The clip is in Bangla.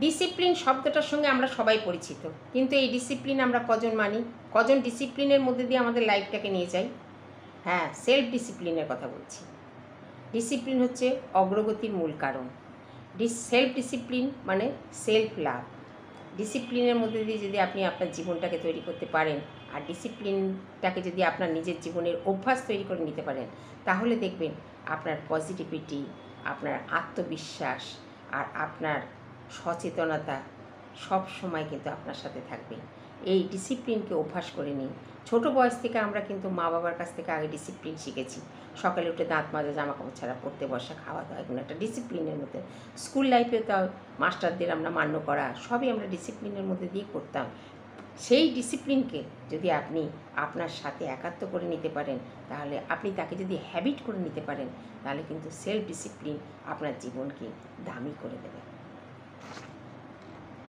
ডিসিপ্লিন শব্দটার সঙ্গে আমরা সবাই পরিচিত, কিন্তু এই ডিসিপ্লিন আমরা কজন মানি, কজন ডিসিপ্লিনের মধ্যে দিয়ে আমাদের লাইফটাকে নিয়ে যাই? হ্যাঁ, সেলফ ডিসিপ্লিনের কথা বলছি। ডিসিপ্লিন হচ্ছে অগ্রগতির মূল কারণ। সেলফ ডিসিপ্লিন মানে সেলফ লাভ। ডিসিপ্লিনের মধ্যে দিয়ে যদি আপনি আপনার জীবনটাকে তৈরি করতে পারেন, আর ডিসিপ্লিনটাকে যদি আপনার নিজের জীবনের অভ্যাস তৈরি করে নিতে পারেন, তাহলে দেখবেন আপনার পজিটিভিটি, আপনার আত্মবিশ্বাস আর আপনার সচেতনতা সব সময় কিন্তু আপনার সাথে থাকবে। এই ডিসিপ্লিনকে অভ্যাস করে নিন। ছোটো বয়স থেকে আমরা কিন্তু মা বাবার কাছ থেকে আগে ডিসিপ্লিন শিখেছি। সকালে উঠে দাঁত মাজা, জামা কাপড় ছাড়া, পড়তে বসা, খাওয়া দাওয়া, এগুলো একটা ডিসিপ্লিনের মধ্যে। স্কুল লাইফেও তাও মাস্টারদের আমরা মান্য করা, সবই আমরা ডিসিপ্লিনের মধ্যে দিয়ে করতাম। সেই ডিসিপ্লিনকে যদি আপনি আপনার সাথে একাত্ম করে নিতে পারেন, তাহলে আপনি তাকে যদি হ্যাবিট করে নিতে পারেন, তাহলে কিন্তু সেলফ ডিসিপ্লিন আপনার জীবনকে দামি করে দেবে।